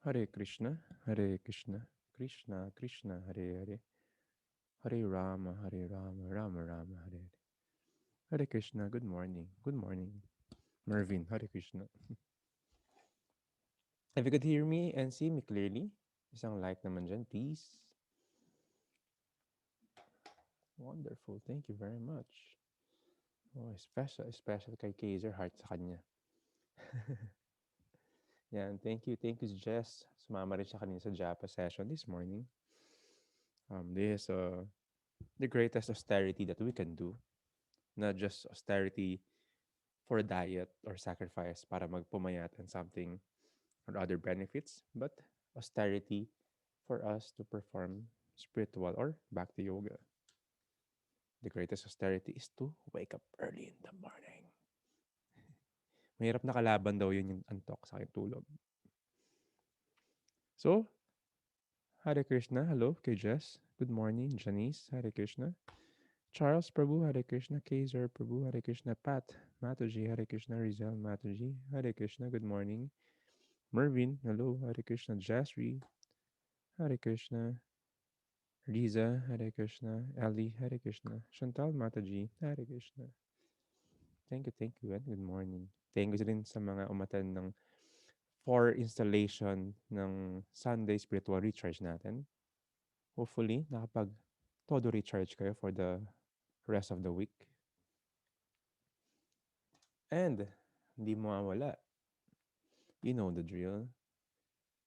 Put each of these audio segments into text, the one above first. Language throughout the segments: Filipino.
Hare Krishna, Hare Krishna, Krishna Krishna, Hare Hare, Hare Rama, Hare Rama, Rama Rama, Hare Hare. Hare Krishna, good morning. Good morning. Mervin, Hare Krishna. If you could hear me and see me clearly, isang like naman dyan, please. Wonderful. Thank you very much. Oh, special kay Kaiser Heart sa kanya. Yan, thank you. Thank you, Jess. Sumama rin siya kanina sa Japa session this morning. This is the greatest austerity that we can do. Not just austerity for a diet or sacrifice para magpumayat and something or other benefits, but austerity for us to perform spiritual or Bhakti Yoga. The greatest austerity is to wake up early in the morning. Mahirap na kalaban daw yun yung antok sa aking tulog. So, Hare Krishna. Hello, kay Jess. Good morning, Janice. Hare Krishna. Charles Prabhu, Hare Krishna. Kaiser Prabhu, Hare Krishna. Pat Mataji, Hare Krishna. Rizal Mataji, Hare Krishna. Good morning. Mervin, hello. Hare Krishna. Jasri, Hare Krishna. Riza, Hare Krishna. Ali, Hare Krishna. Chantal Mataji, Hare Krishna. Thank you, and good morning. Thank you rin sa mga umattend ng for installation ng Sunday Spiritual Recharge natin. Hopefully, nakapag todo recharge kayo for the rest of the week. And, hindi mawawala. You know the drill.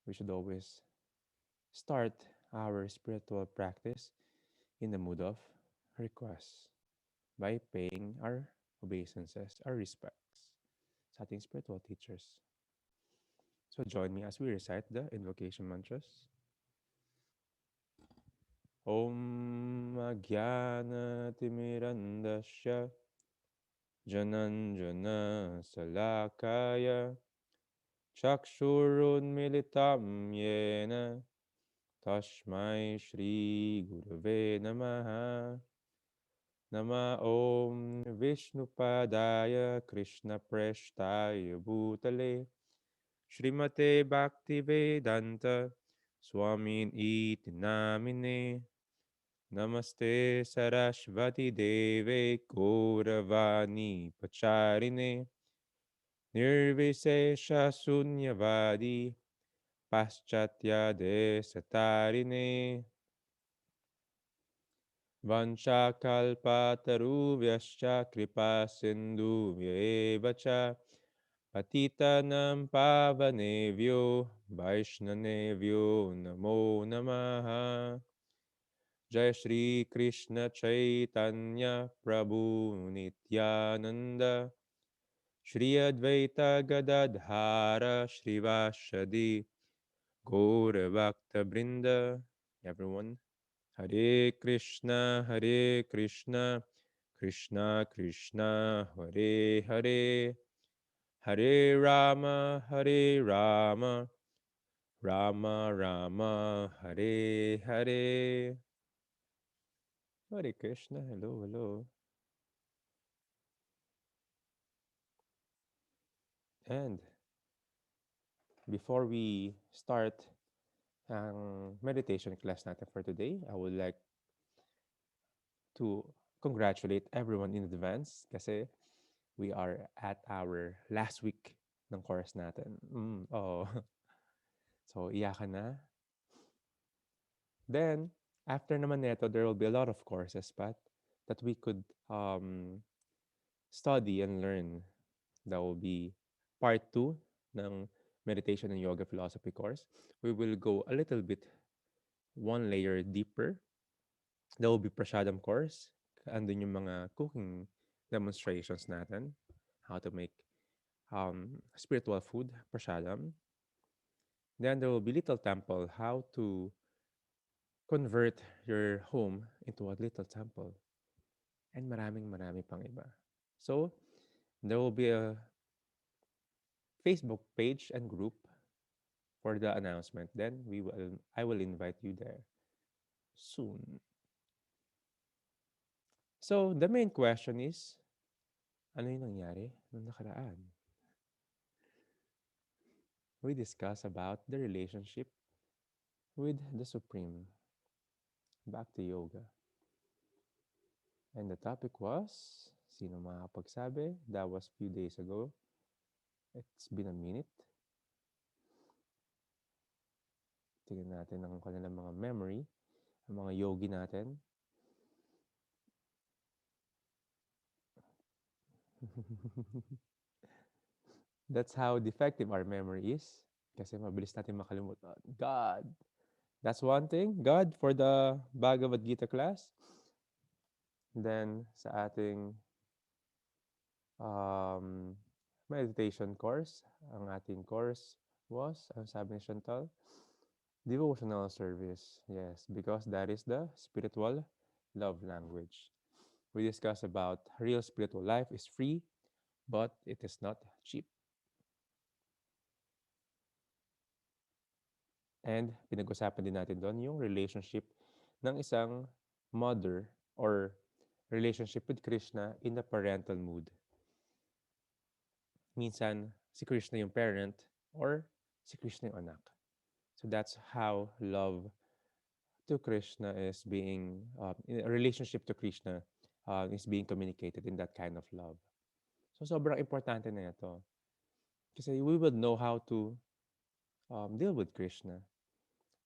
We should always start our spiritual practice in the mood of request by paying our obeisances, our respects sa ating spiritual teachers. So join me as we recite the invocation mantras. Om Agyana Timirandasya Jananjana Salakaya Chakshurun Militam Yena Tashmai Shri Gurave Namaha Nama Om Vishnupadaya Krishna Preshtaya Bhutale Srimate Bhaktivedanta Swamin iti namine Namaste Sarasvati Deve Gauravani Pacharine Nirvisesha Sunyavadi Paschatya Desatarine Vanchakalpatarubhyascha Kripa Sindhubhya Cha Patitanam Pavanevyo Vaishnavyo Namo Namaha Jai Shri Krishna Chaitanya Prabhu Nityananda Shri Advaita Gadadhara Shrivashadi Gaura Bhakta Brinda. Everyone, Hare Krishna, Krishna Krishna, Hare Hare, Hare Rama, Rama Rama, Hare Hare. Hare Krishna, hello. And before we start ang meditation class natin for today, I would like to congratulate everyone in advance kasi we are at our last week ng course natin. Oh. So, iyakan na. Then, after naman neto, there will be a lot of courses that we could study and learn. That will be part 2 ng Meditation and Yoga Philosophy course. We will go a little bit one layer deeper. There will be Prasadam course. Andun yung mga cooking demonstrations natin. How to make spiritual food, Prasadam. Then there will be Little Temple. How to convert your home into a little temple. And marami pang iba. So, there will be a Facebook page and group for the announcement. Then I will invite you there soon. So, the main question is, ano yung nangyari nung nakaraan? we discuss about the relationship with the Supreme, Bhakti Yoga. And the topic was, sino makakapagsabi? That was few days ago. It's been a minute. Tingnan natin ang kanilang mga memory, ang mga yogi natin. That's how defective our memory is. Kasi mabilis natin makalimutan. God. That's one thing. God for the Bhagavad Gita class. Then sa ating um, meditation course, ang ating course was, ang sabi ni Chantal, devotional service. Yes, because that is the spiritual love language. We discuss about real spiritual life is free, but it is not cheap. And pinag-usapan din natin doon yung relationship ng isang mother or relationship with Krishna in the parental mood. Minsan, si Krishna yung parent or si Krishna yung anak. So that's how love to Krishna is being, in a relationship to Krishna is being communicated in that kind of love. So sobrang importante na ito. Kasi we would know how to deal with Krishna.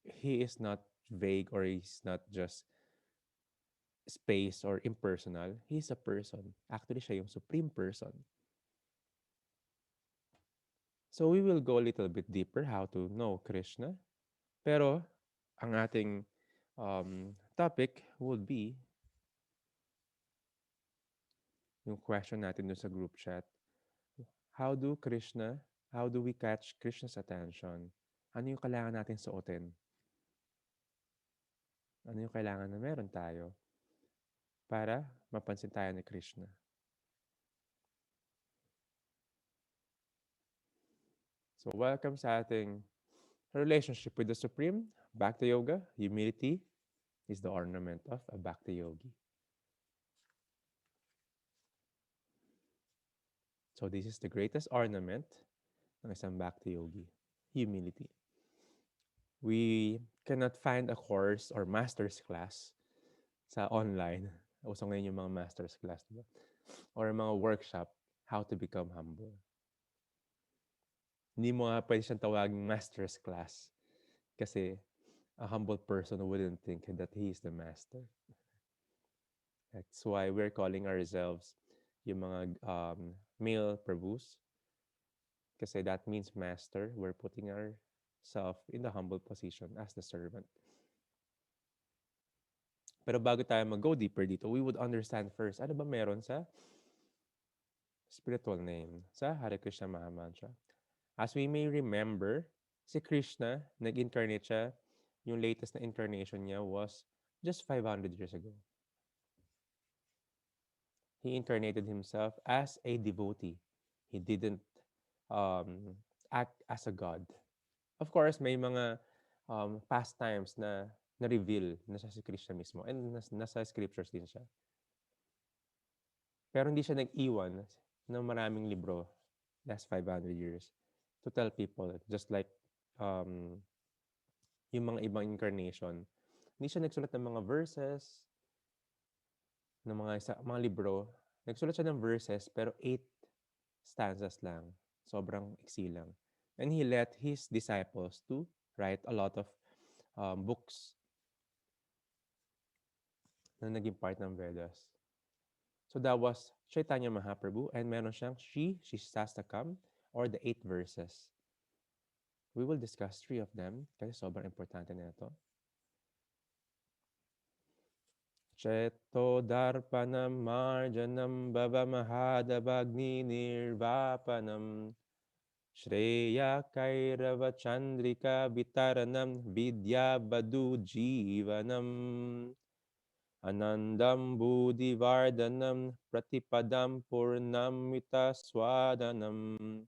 He is not vague or he's not just space or impersonal. He's a person. Actually, siya yung supreme person. So we will go a little bit deeper how to know Krishna. Pero ang ating topic would be yung question natin dun sa group chat. How do we catch Krishna's attention? Ano yung kailangan natin suotin? Ano yung kailangan na meron tayo para mapansin tayo ni Krishna? So welcome sa ating relationship with the Supreme, Bhakti Yoga. Humility is the ornament of a Bhakti Yogi. So this is the greatest ornament ng isang Bhakti Yogi. Humility. We cannot find a course or master's class sa online. Uso ngayon yung mga master's class, diba? Or mga workshop, how to become humble. Hindi mo nga pwede siyang tawaging master's class kasi a humble person wouldn't think that he is the master. That's why we're calling ourselves yung mga male prabhus kasi that means master. We're putting ourselves in the humble position as the servant. Pero bago tayo mag-go deeper dito, we would understand first, ano ba meron sa spiritual name, sa Hare Krishna Mahamantra. As we may remember, si Krishna, nag-incarnate siya, yung latest na incarnation niya was just 500 years ago. He incarnated himself as a devotee. He didn't act as a god. Of course, may mga past times na na-reveal na siya si Krishna mismo and nasa scriptures din siya. Pero hindi siya nag-iwan ng maraming libro last 500 years to tell people, just like yung mga ibang incarnation. Hindi siya nagsulat ng mga verses, ng mga libro. Nagsulat siya ng verses, pero 8 stanzas lang. Sobrang iksi lang. And he let his disciples to write a lot of books na naging part ng Vedas. So that was Chaitanya Mahaprabhu and meron siyang Shri Shastakam or the 8 verses. We will discuss 3 of them kasi sobrang importante na ito. Cheto darpanam marjanam baba mahadabagni nirvapanam Shreya kairava chandrika vitaranam vidya badu jivanam Anandam buddhivardhanam pratipadam purnamita swadanam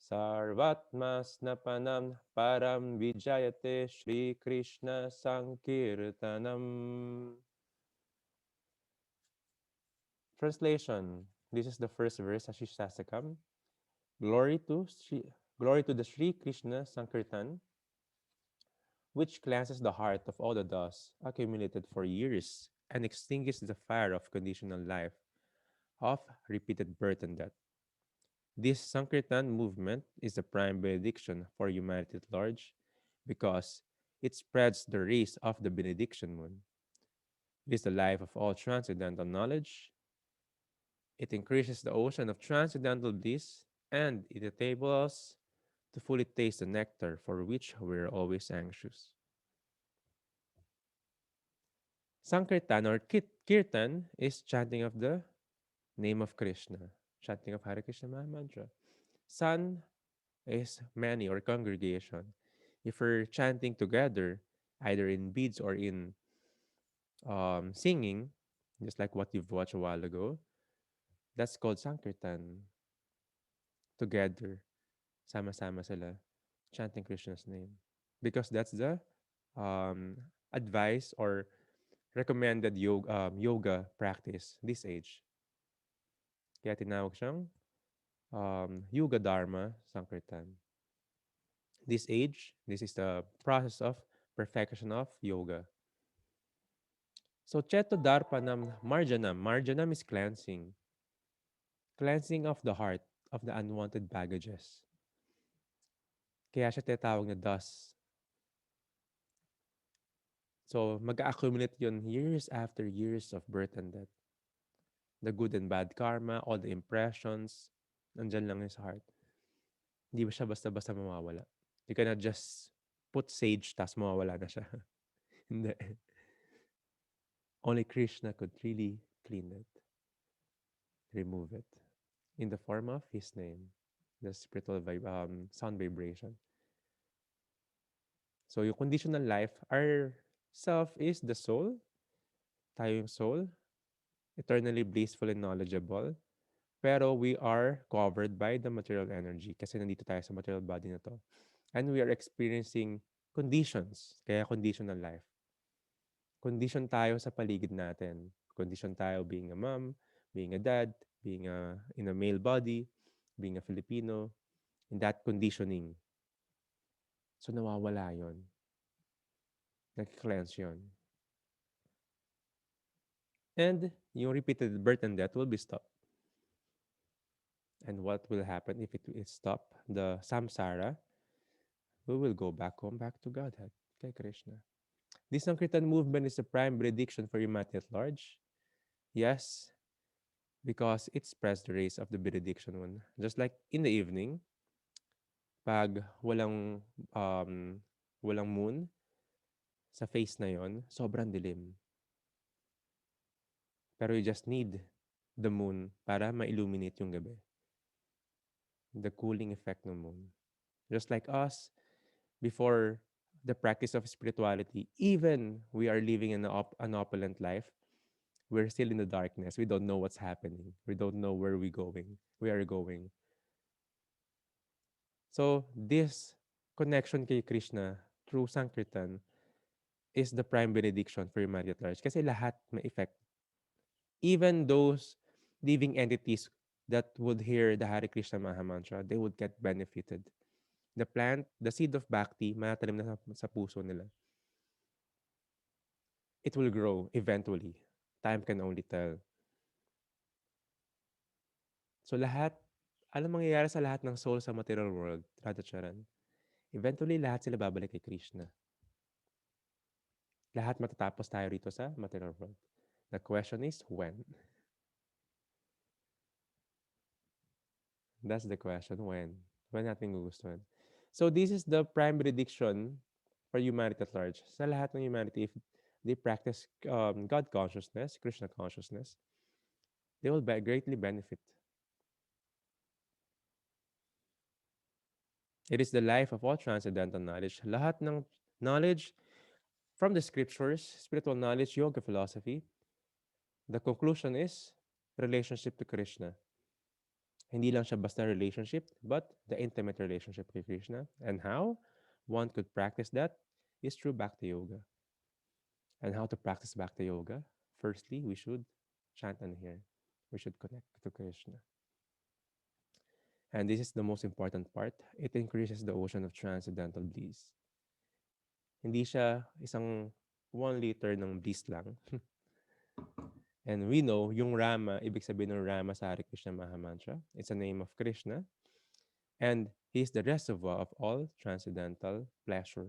Sarvatmasnapanam param vijayate Shri Krishna Sankirtanam. Translation. This is the first verse of Shastakam. Glory to Glory to the Sri Krishna Sankirtan, which cleanses the heart of all the dust accumulated for years and extinguishes the fire of conditional life, of repeated birth and death. This Sankirtan movement is the prime benediction for humanity at large because it spreads the rays of the benediction moon. It is the life of all transcendental knowledge. It increases the ocean of transcendental bliss, and it enables us to fully taste the nectar for which we are always anxious. Sankirtan or Kirtan is chanting of the name of Krishna, chanting of Hare Krishna Maha Mantra. San is many or congregation. If we're chanting together, either in beads or in singing, just like what you've watched a while ago, that's called Sankirtan. Together, sama-sama sila, chanting Krishna's name. Because that's the um, advice or recommended yoga practice this age. Kaya tinawag siyang Yoga Dharma Sankirtan. This age, this is the process of perfection of yoga. So Cheto Darpanam Marjanam. Marjanam is cleansing. Cleansing of the heart of the unwanted baggages. Kaya siya tinatawag na dust. So mag-accumulate yun years after years of birth and death. The good and bad karma, all the impressions, nandyan lang yun sa heart. Hindi ba siya basta-basta mawawala. You cannot just put sage, tas mawawala na siya. Hindi. Only Krishna could really clean it, remove it, in the form of His name, the spiritual sound vibration. So yung conditional life, our self is the soul, tayo yung soul, eternally blissful and knowledgeable, pero we are covered by the material energy kasi nandito tayo sa material body na to. And we are experiencing conditions, kaya conditional life. Condition tayo sa paligid natin. Condition tayo being a mom, being a dad, being in a male body, being a Filipino, in that conditioning. So nawawala yon. Nag-cleanse yon. And yung repeated birth and death will be stopped. And what will happen if it is stopped? The samsara, we will go back home, back to Godhead, kay Krishna. This Sankirtan movement is a prime benediction for humanity at large. Yes, because it spreads the rays of the benediction one. Just like in the evening, pag walang moon sa face na yon, sobrang dilim. Pero you just need the moon para ma-illuminate yung gabi. The cooling effect ng moon. Just like us, before the practice of spirituality, even we are living in an opulent life, we're still in the darkness. We don't know what's happening. We don't know where we are going. So this connection kay Krishna through Sankirtan is the prime benediction for humanity at large. Kasi lahat may effect. Even those living entities that would hear the Hare Krishna Maha Mantra, they would get benefited. The plant, the seed of bhakti, manatanim na sa puso nila. It will grow eventually. Time can only tell. So lahat, alam mangyayari sa lahat ng soul sa material world, Radhacharan, eventually lahat sila babalik kay Krishna. Lahat matatapos tayo rito sa material world. The question is, when? That's the question, when? When natin gugustuhan? So this is the prime benediction for humanity at large. Sa lahat ng humanity, if they practice God consciousness, Krishna consciousness, they will greatly benefit. It is the life of all transcendental knowledge. Lahat ng knowledge from the scriptures, spiritual knowledge, yoga philosophy, the conclusion is relationship to Krishna. Hindi lang siya basta relationship, but the intimate relationship with Krishna. And how one could practice that is through Bhakti Yoga. And how to practice Bhakti Yoga? Firstly, we should chant and hear. We should connect to Krishna. And this is the most important part. It increases the ocean of transcendental bliss. Hindi siya isang 1 liter ng bliss lang. And we know, yung Rama, ibig sabihin ng Rama sa Hare Krishna Mahamantra, it's a name of Krishna. And he is the reservoir of all transcendental pleasure.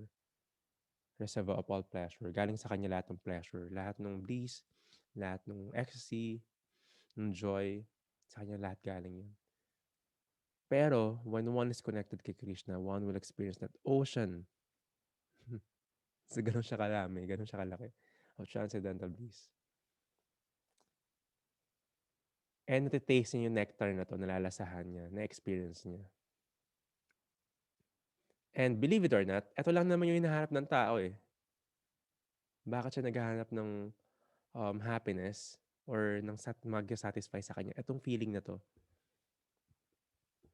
Reservoir of all pleasure. Galing sa kanya lahat ng pleasure. Lahat ng bliss, lahat ng ecstasy, ng joy. Sa kanya lahat galing yun. Pero, when one is connected kay Krishna, one will experience that ocean. So, ganun siya karami, ganun siya kalaki of transcendental bliss. And natitaste niya yung nectar na to, nalalasahan niya, na-experience niya. And believe it or not, eto lang naman yung hinahanap ng tao eh. Bakit siya naghahanap ng happiness or ng mag-satisfy sa kanya? Etong feeling na to.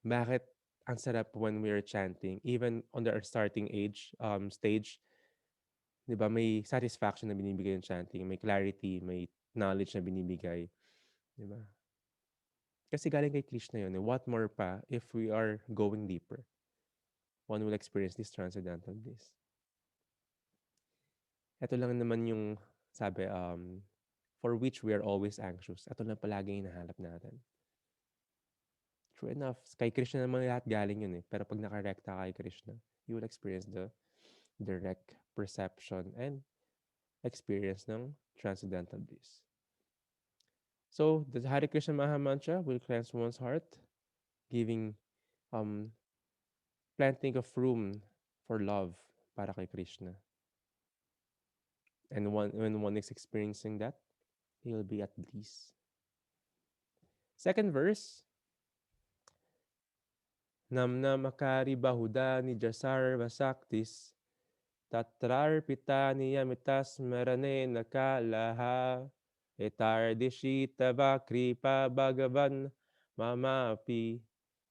Bakit ang sarap when we're chanting, even on the starting stage, di ba, may satisfaction na binibigay yung chanting, may clarity, may knowledge na binibigay. Di ba? Kasi galing kay Krishna yun. Eh. What more pa if we are going deeper? One will experience this transcendental bliss. Ito lang naman yung sabi, for which we are always anxious. Ito lang palagi yung hinahanap natin. True enough, kay Krishna naman lahat galing yun eh. Pero pag nakarekta kay Krishna, you will experience the direct perception and experience ng transcendental bliss. So, the Hare Krishna Maha Mantra will cleanse one's heart, giving um, plenty of room for love para kay Krishna. And when one is experiencing that, he will be at bliss. Second verse, Namnamakari bahuda ni jasar vasaktis, tatrar pitani yamitas marane nakalaha, etar dishita vakripa bhagavan mamapi,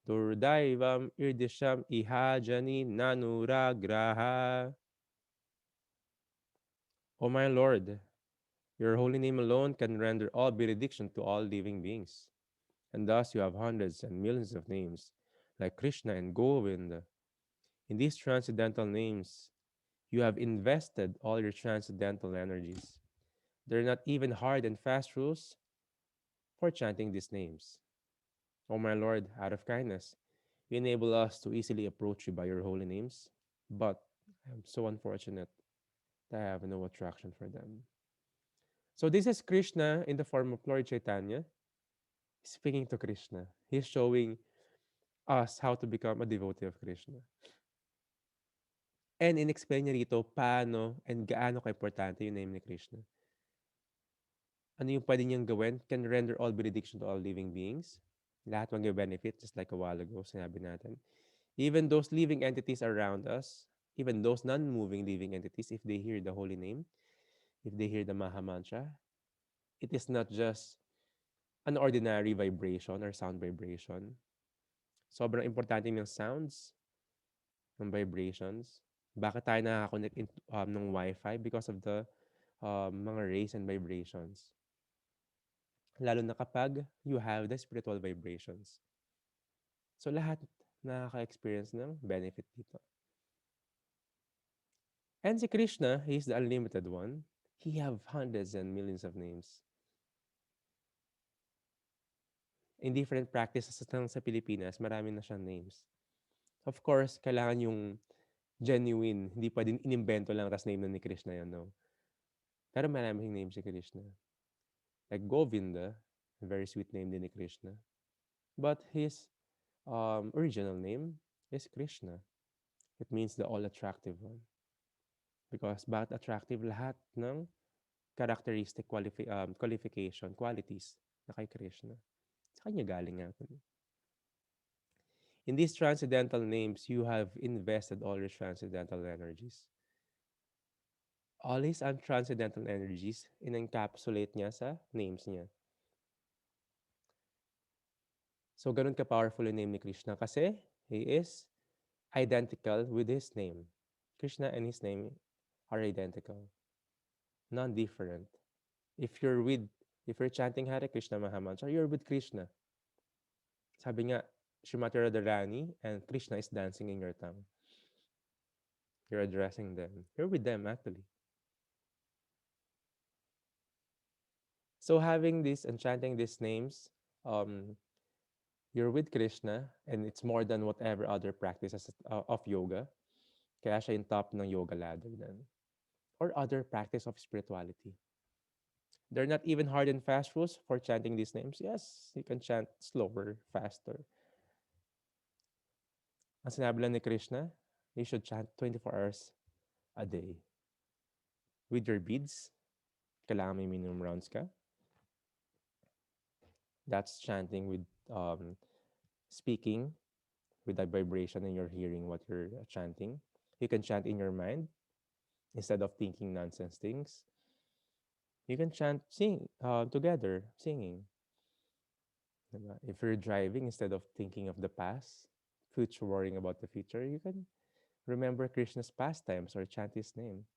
durdaivam irdisham ihajani nanuragraha. O my Lord, your holy name alone can render all benediction to all living beings. And thus you have hundreds and millions of names, like Krishna and Govinda. In these transcendental names, you have invested all your transcendental energies. There are not even hard and fast rules for chanting these names. O my Lord, out of kindness, you enable us to easily approach you by your holy names, but I am so unfortunate that I have no attraction for them. So this is Krishna in the form of Lord Chaitanya speaking to Krishna. He's showing us how to become a devotee of Krishna. And in-explain niya rito paano and gaano ka-importante yung name ni Krishna. Ano yung pwede niyang gawin? Can render all benediction to all living beings. Lahat mag-benefit, just like a while ago, sinabi natin. Even those living entities around us, even those non-moving living entities, if they hear the holy name, if they hear the Maha Mantra, it is not just an ordinary vibration or sound vibration. Sobrang importante ng sounds, ng vibrations. Bakit tayo nakaka-connect ng Wi-Fi? Because of the mga rays and vibrations. Lalo na kapag you have the spiritual vibrations. So lahat nakaka-experience ng benefit dito. And si Krishna, he is the unlimited one. He have hundreds and millions of names. In different practices sa Pilipinas, marami na siyang names. Of course, kailangan yung genuine. Hindi pwedeng inimbento lang tas name na ni Krishna yun, no? Pero maraming name si Krishna. Like Govinda, a very sweet name din ni Krishna. But his original name is Krishna. It means the all-attractive one. Because bakit attractive? Lahat ng characteristic qualification, qualities na kay Krishna. Sa kanya galing nga. In these transcendental names, you have invested all your transcendental energies. All his untranscendental energies, in-encapsulate niya sa names niya. So, ganun ka-powerful yung name ni Krishna kasi he is identical with his name. Krishna and his name are identical. Non-different. If you're chanting Hare Krishna Mahamantra, you're with Krishna. Sabi nga, Shrimati Radharani and Krishna is dancing in your tongue. You're addressing them. You're with them actually. So having this and chanting these names, um, you're with Krishna, and it's more than whatever other practices of yoga. Kaya siya yung top ng yoga ladder then. Or other practice of spirituality. They're not even hard and fast rules for chanting these names. Yes, you can chant slower, faster. Ang sinabi lang ni Krishna, you should chant 24 hours a day. With your beads, kailangan may minimum rounds ka. That's chanting with speaking with that vibration and you're hearing what you're chanting. You can chant in your mind instead of thinking nonsense things. You can chant together, singing. Diba? If you're driving, instead of thinking of the past, future worrying about the future, you can remember Krishna's pastimes or chant his name.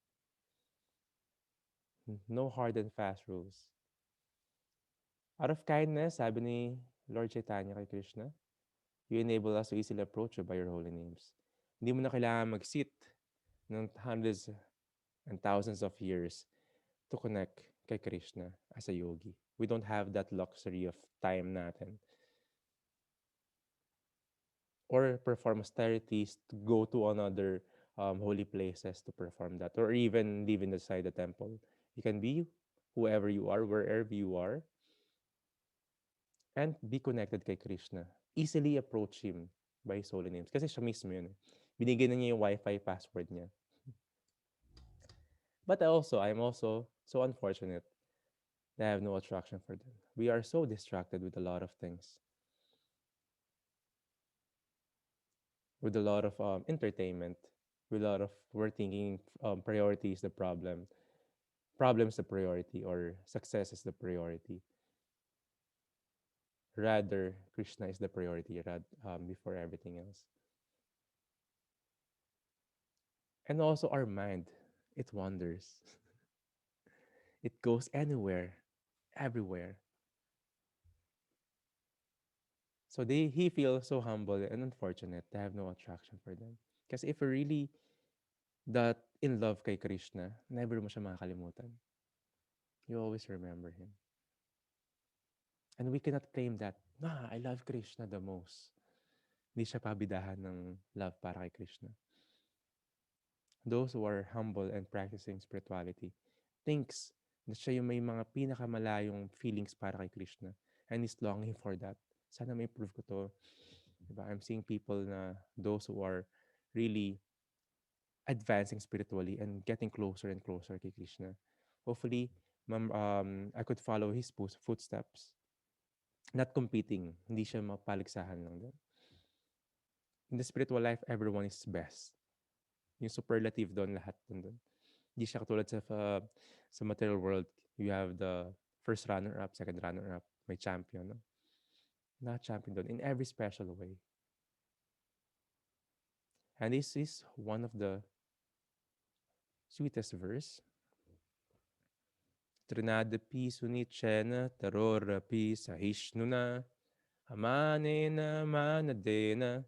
No hard and fast rules. Out of kindness, sabi ni Lord Chaitanya kay Krishna, you enable us to easily approach you by your holy names. Hindi mo na kailangan mag-sit ng hundreds and thousands of years to connect kay Krishna as a yogi. We don't have that luxury of time natin. Or perform austerities to go to another holy places to perform that. Or even live inside the temple. You can be whoever you are, wherever you are, and be connected kay Krishna. Easily approach Him by His holy names. Kasi siya mismo yun. Binigyan na niya yung Wi-Fi password niya. But I'm also so unfortunate that I have no attraction for them. We are so distracted with a lot of things, with a lot of entertainment, with a lot of we're thinking priority is the problem is the priority, or success is the priority. Rather, Krishna is the priority before everything else. And also our mind, it wanders. It goes anywhere, everywhere. So he feels so humble and unfortunate to have no attraction for them. Because if you're really that in love kay Krishna, never mo siya makakalimutan. You always remember him. And we cannot claim that, I love Krishna the most. Hindi siya pabidahan ng love para kay Krishna. Those who are humble and practicing spirituality thinks na siya yung may mga pinakamalayong feelings para kay Krishna and is longing for that. Sana may prove ko to. Diba? I'm seeing people na those who are really advancing spiritually and getting closer and closer kay Krishna. Hopefully, I could follow his footsteps. Not competing. Hindi siya mapaligsahan lang din. In the spiritual life, everyone is best. Yung superlative doon, lahat doon. Hindi siya katulad sa material world. You have the first runner-up, second runner-up, may champion. No? Not champion doon in every special way. And this is one of the sweetest verse. Trinadapi sunicena tarorapi sahishnuna amanena manadena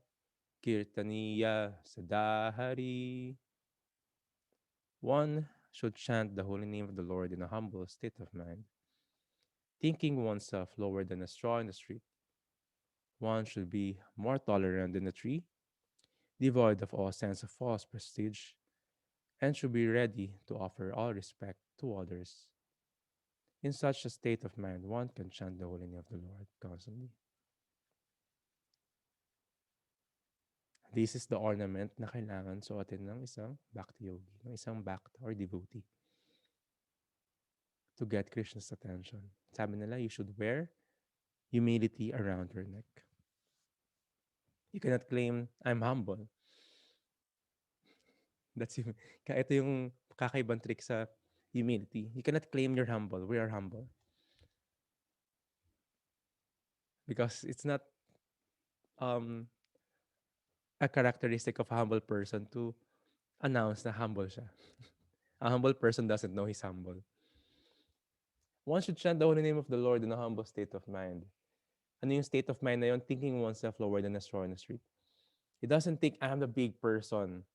kirtaniya sadahari. One should chant the holy name of the Lord in a humble state of mind, thinking oneself lower than a straw in the street. One should be more tolerant than a tree, devoid of all sense of false prestige, and should be ready to offer all respect to others. In such a state of mind, one can chant the holy name of the Lord constantly. This is the ornament na kailangan suotin ng isang bhakti yogi, ng isang bhakta or devotee to get Krishna's attention. Sabi nila, you should wear humility around your neck. You cannot claim, I'm humble. Ito yung kakaibang trick sa humility. You cannot claim you're humble. We are humble. Because it's not um, a characteristic of a humble person to announce na humble siya. A humble person doesn't know he's humble. One should chant the holy name of the Lord in a humble state of mind. Ano yung state of mind na yun? Thinking oneself lower than a straw in the street. He doesn't think I'm the big person.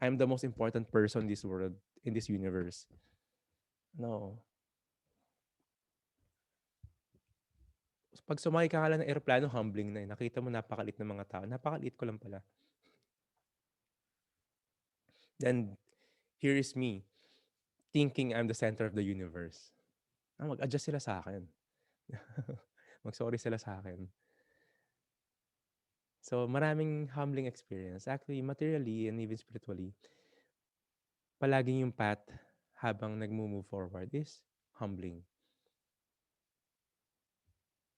I'm the most important person in this world, in this universe. No. Pag sumakay ka nga lang ng eroplano, humbling na eh. Nakita mo napakaliit ng mga tao. Napakaliit ko lang pala. Then, here is me, thinking I'm the center of the universe. Mag-adjust sila sa akin. Mag-sorry sila sa akin. So, maraming humbling experience. Actually, materially and even spiritually, palaging yung path habang nagmo-move forward is humbling.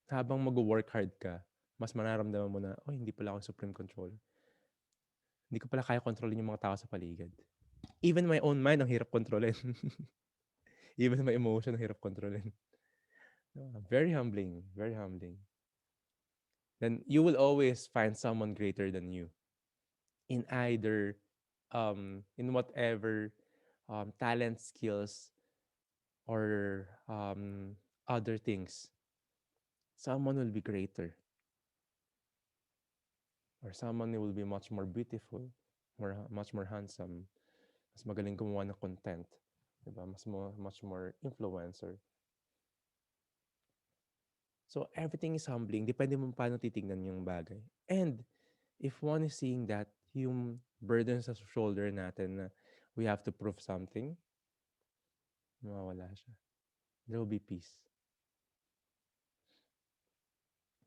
Habang mag-work hard ka, mas mararamdaman mo na, oh, hindi pala ako supreme control. Hindi ko pala kaya kontrolin yung mga tao sa paligid. Even my own mind, ang hirap kontrolin. Even my emotion, ang hirap kontrolin. Very humbling, very humbling. Then you will always find someone greater than you in either, in whatever talent, skills, or other things. Someone will be greater, or someone will be much more beautiful, much more handsome, mas magaling gumawa ng content, diba? Much more influencer. So everything is humbling. Depende mo paano titignan yung bagay. And if one is seeing that yung burden sa shoulder natin na we have to prove something, mawawala siya. There will be peace.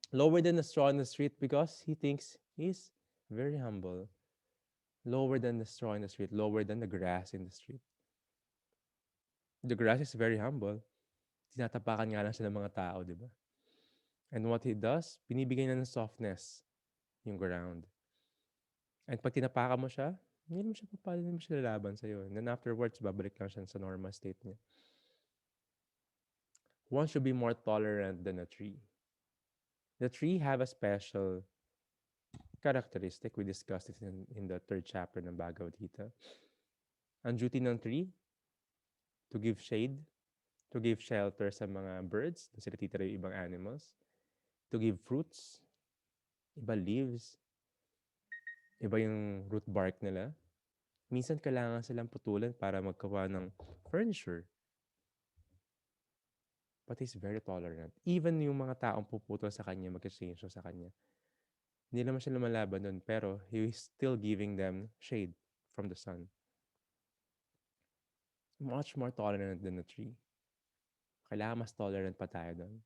Lower than the straw in the street because he thinks he's very humble. Lower than the straw in the street, lower than the grass in the street. The grass is very humble. Tinatapakan nga lang siya ng mga tao, di ba? And what he does, binibigay na ng softness yung ground. And pag tinapakan mo siya, hindi mo siya papalo, hindi mo siya lalaban sa'yo. And then afterwards, babalik lang siya sa normal state niya. One should be more tolerant than a tree. The tree have a special characteristic. We discussed it in the third chapter ng Bhagavad Gita. Ang duty ng tree, to give shade, to give shelter sa mga birds, na sila titira yung ibang animals, to give fruits, iba leaves, iba yung root bark nila. Minsan kailangan silang putulan para magkawa ng furniture. But he's very tolerant. Even yung mga taong puputol sa kanya, mag-exchange sa kanya. Hindi naman siya lumalaban nun, pero he is still giving them shade from the sun. Much more tolerant than a tree. Kailangan mas tolerant pa tayo doon.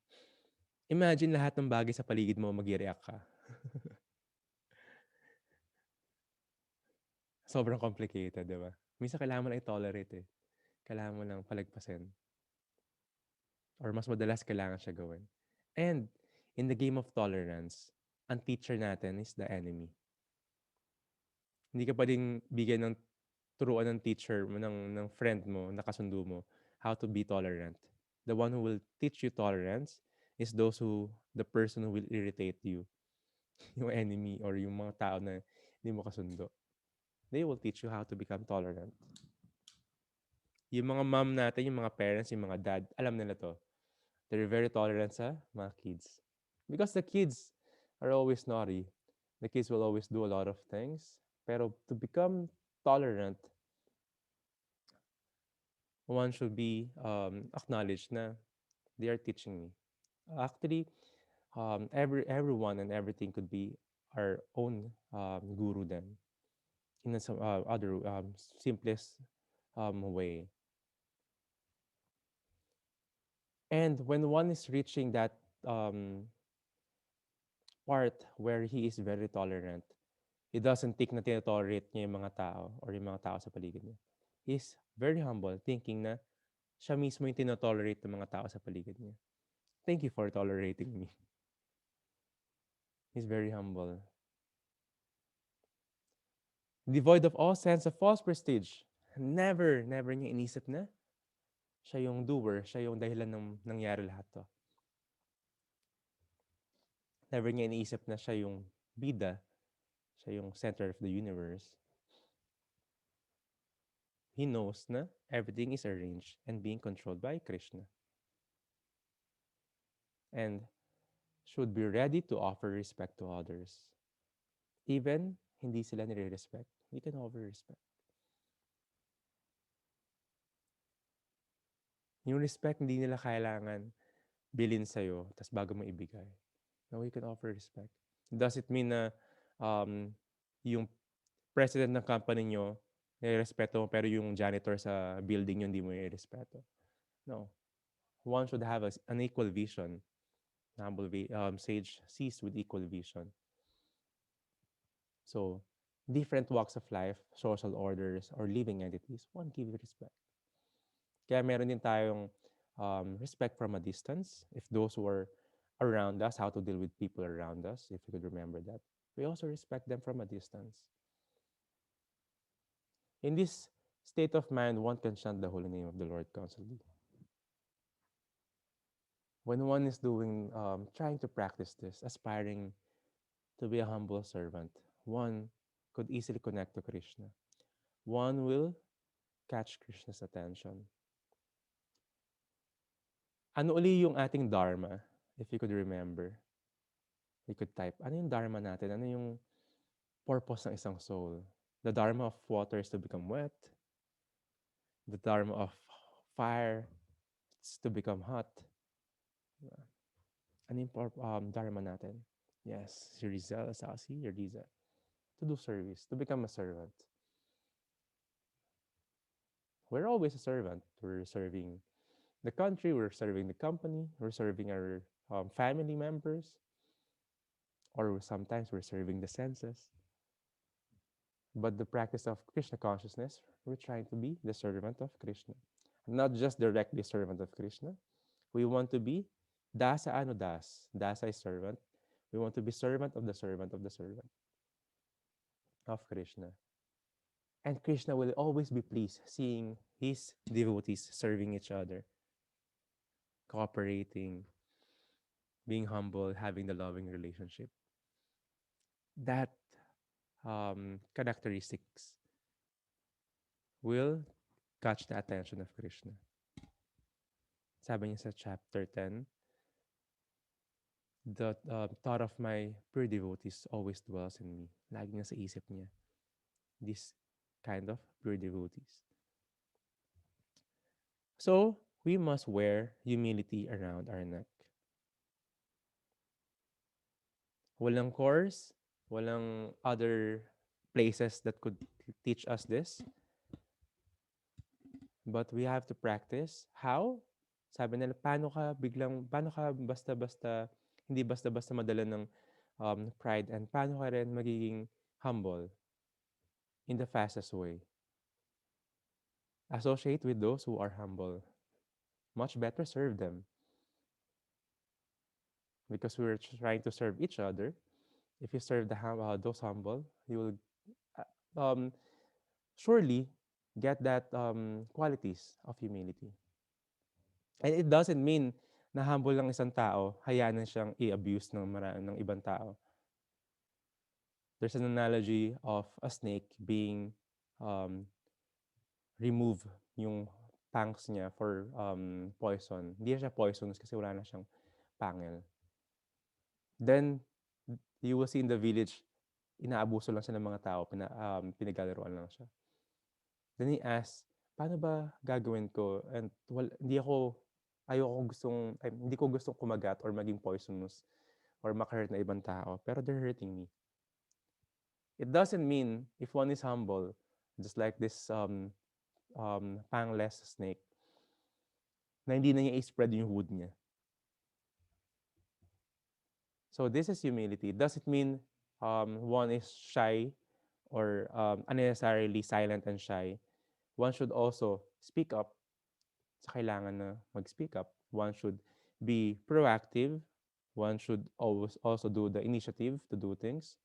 Imagine lahat ng bagay sa paligid mo, mag-react ka. Sobrang complicated, di ba? Minsan kailangan mo lang i-tolerate eh. Kailangan mo lang palagpasin. Or mas madalas kailangan siya gawin. And in the game of tolerance, ang teacher natin is the enemy. Hindi ka pwedeng bigyan ng turuan ng teacher mo, ng friend mo, nakasundo mo, how to be tolerant. The one who will teach you tolerance is the person who will irritate you. Yung enemy or yung mga tao na hindi mo kasundo. They will teach you how to become tolerant. Yung mga mom natin, yung mga parents, yung mga dad, alam nila to. They're very tolerant sa mga kids. Because the kids are always naughty. The kids will always do a lot of things. Pero to become tolerant, one should be acknowledged na they are teaching me. Actually, everyone and everything could be our own guru then in some other simplest way. And when one is reaching that part where he is very tolerant, he doesn't think na tinatolerate niya yung mga tao or yung mga tao sa paligid niya. He's very humble, thinking na siya mismo yung tinotolerate ng mga tao sa paligid niya. Thank you for tolerating me. He's very humble. Devoid of all sense of false prestige. Never niya inisip na siya yung doer, siya yung dahilan ng nangyari lahat to. Never niya iniisip na siya yung bida, siya yung center of the universe. He knows na everything is arranged and being controlled by Krishna. And should be ready to offer respect to others. Even hindi sila nire-respect, we can offer respect. Yung respect, hindi nila kailangan bilin sa'yo, tas bago mo ibigay. No, we can offer respect. Does it mean na um, yung president ng company nyo, nire-respeto mo, pero yung janitor sa building nyo, hindi mo nire-respeto? No. One should have an equal vision. Humble sage sees with equal vision. So, different walks of life, social orders, or living entities, one give respect. Kaya meron din tayong respect from a distance. If those who are around us, how to deal with people around us, if you could remember that. We also respect them from a distance. In this state of mind, one can chant the holy name of the Lord constantly. When one is trying to practice this, aspiring to be a humble servant, one could easily connect to Krishna. One will catch Krishna's attention. Ano uli yung ating dharma? If you could remember, you could type, ano yung dharma natin? Ano yung purpose ng isang soul? The dharma of water is to become wet. The dharma of fire is to become hot. Ano yung dharma natin? Yes, si Rizal, Sasi, Riza. To do service, to become a servant. We're always a servant. We're serving the country, we're serving the company, we're serving our family members, or sometimes we're serving the senses. But the practice of Krishna consciousness, we're trying to be the servant of Krishna. Not just directly servant of Krishna. We want to be dasa ano das. Dasa is servant. We want to be servant of the servant of the servant of Krishna. And Krishna will always be pleased seeing his devotees serving each other, cooperating, being humble, having the loving relationship. That characteristics will catch the attention of Krishna. Sabi niya sa chapter 10, the thought of my pure devotees always dwells in me. Lagi niya sa isip niya. This kind of pure devotees. So, we must wear humility around our neck. Walang course, walang other places that could teach us this. But we have to practice. How? Sabi nila, paano ka basta-basta, hindi basta-basta madala ng pride, and paano ka rin magiging humble in the fastest way. Associate with those who are humble. Much better serve them. Because we're trying to serve each other. If you serve those humble, you will um, surely get that qualities of humility. And it doesn't mean na humble lang isang tao, hayaan na siyang i-abuse ng ibang tao. There's an analogy of a snake being remove yung fangs niya for poison. Hindi siya poisonous kasi wala na siyang pangil. Then, you will see in the village, inaabuso lang siya ng mga tao, pinaglalaroan lang siya. Then he asks, paano ba gagawin ko? And hindi ko gustong kumagat or maging poisonous or maka-hurt na ibang tao, pero they're hurting me. It doesn't mean if one is humble, just like this pangless snake, na hindi na niya i-spread yung wood niya. So this is humility. Does it mean one is shy or unnecessarily silent and shy? One should also speak up sa kailangan na mag-speak up. One should be proactive. One should always also do the initiative to do things.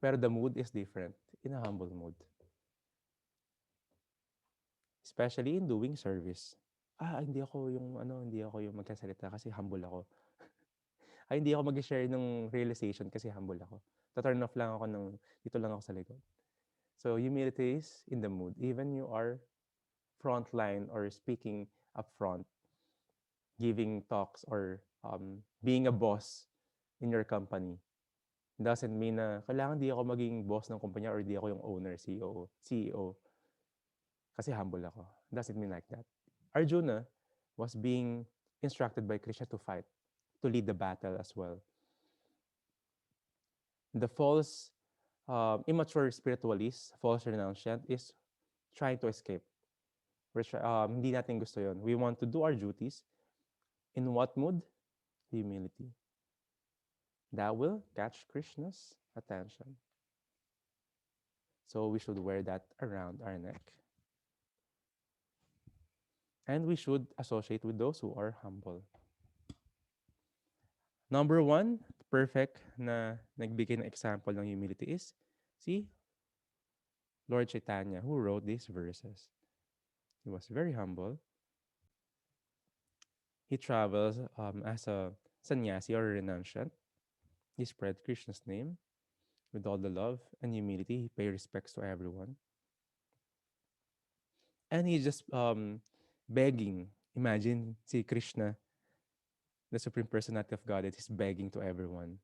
Pero the mood is different in a humble mood. Especially in doing service. Hindi ako yung magsasalita kasi humble ako. Hindi ako mag-share ng realization kasi humble ako. Ta-turn off lang ako dito lang ako sa likod. So humility is in the mood. Even you are frontline or speaking up front, giving talks or being a boss in your company. Doesn't mean na kailangan di ako maging boss ng kumpanya or di ako yung owner, CEO, kasi humble ako. Doesn't mean like that. Arjuna was being instructed by Krishna to fight, to lead the battle as well. The false, immature spiritualist, false renunciant is trying to escape. Hindi natin gusto yon. We want to do our duties. In what mood? Humility. That will catch Krishna's attention. So we should wear that around our neck. And we should associate with those who are humble. Number one, perfect na nagbigay ng example ng humility is si Lord Chaitanya, who wrote these verses. He was very humble. He travels as a sannyasi or renunciant. He spread Krishna's name with all the love and humility. He paid respects to everyone. And he's just begging. Imagine si Krishna, the Supreme Personality of Godhead, is begging to everyone.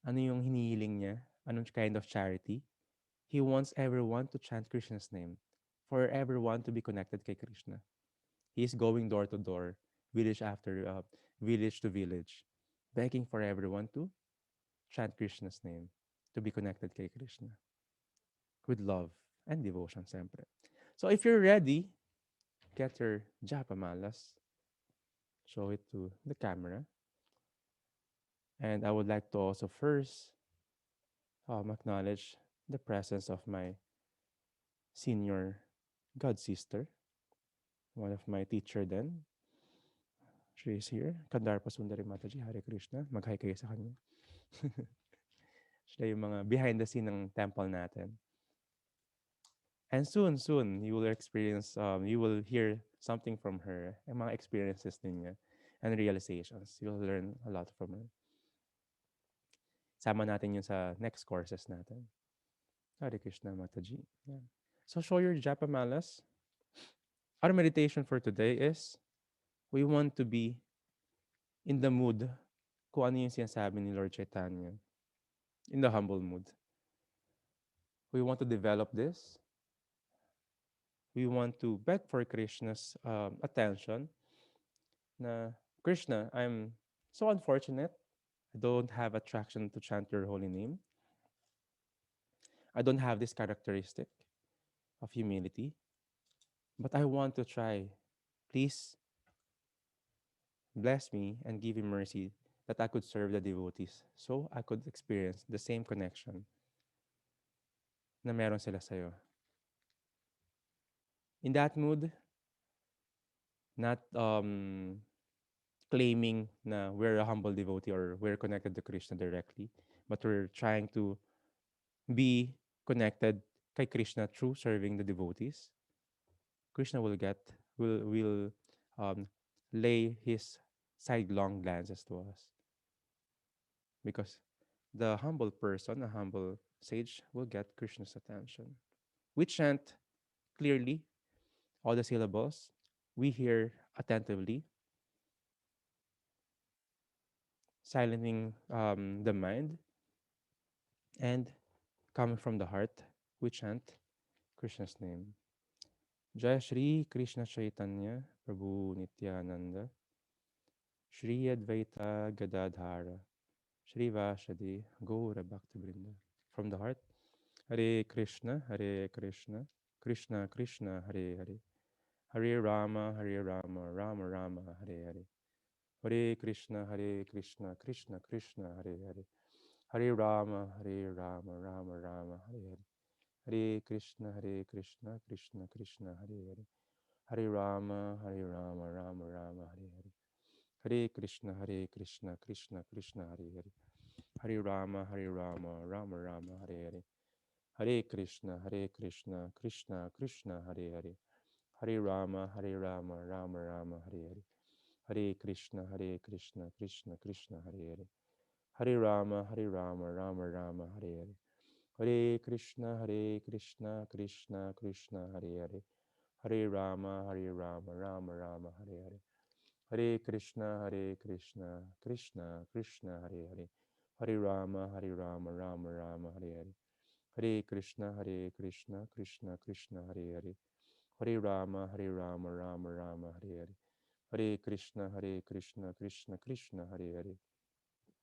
Ano yung hinihiling niya? Anong kind of charity? He wants everyone to chant Krishna's name, for everyone to be connected kay Krishna. He is going door to door, village after village to village, begging for everyone to chant Krishna's name, to be connected kay Krishna with love and devotion, sempre. So if you're ready, get your japa malas, show it to the camera. And I would like to also first acknowledge the presence of my senior god sister, one of my teacher then. She is here. Kandarpa Sundari Mataji, Hare Krishna. Mag-hi kayo sa kanya. Siya yung mga behind the scene ng temple natin. And soon, you will experience, you will hear something from her, yung mga experiences niya and realizations. You'll learn a lot from her. Sama natin yun sa next courses natin. Hare Krishna Mataji. Yeah. So show your japa malas. Our meditation for today is we want to be in the mood kung ano yung sinasabi ni Lord Chaitanya. In the humble mood. We want to develop this. We want to beg for Krishna's attention. Na Krishna, I'm so unfortunate. I don't have attraction to chant your holy name. I don't have this characteristic of humility. But I want to try. Please bless me and give me mercy that I could serve the devotees so I could experience the same connection na meron sila sa'yo. In that mood, not claiming na we're a humble devotee or we're connected to Krishna directly, but we're trying to be connected kay Krishna through serving the devotees. Krishna will um, lay his sidelong glances to us. Because the humble person, a humble sage, will get Krishna's attention. We chant clearly all the syllables. We hear attentively, silencing the mind, and coming from the heart, we chant Krishna's name. Jai Shri Krishna Chaitanya Prabhu Nityananda Shri Advaita Gadadhara Shri Vashadi Gaura Bhakti Brinda. From the heart, Hare Krishna, Hare Krishna, Krishna Krishna, Hare Hare, Hare Rama, Hare Rama, Rama Rama, Hare Hare. Hare Krishna, Hare Krishna, Krishna Krishna, Hare Hare. Hare Rama, Hare Rama, Rama Rama, Hare Hare. Hare Krishna, Krishna Krishna, Hare Hare. Hare Rama, Rama, Rama Rama, Hare Hare. Hare Krishna, Krishna Krishna, Hare Hare. Hare Rama, Rama Rama, Hare Hare. Hare Krishna, Krishna Krishna, Hare Hare. Hare Rama, Rama, Rama Rama, Hare Hare. Hare Krishna, Krishna Krishna, Hare Hare. Hare Rama, Rama Rama, Hare Hare. Hare Krishna, Krishna Krishna, Hare Hare. Hare Rama, Rama Rama, Hare Hare. Hare Krishna, Hare Krishna, Krishna Krishna, Hare Hare, Hare Rama, Rama Rama, Hare Hare, Hare Krishna, Hare Krishna, Krishna Krishna, Hare Hare, Hare Rama, Rama Rama, Hare Hare, Hare Krishna, Krishna Krishna, Hare Hare,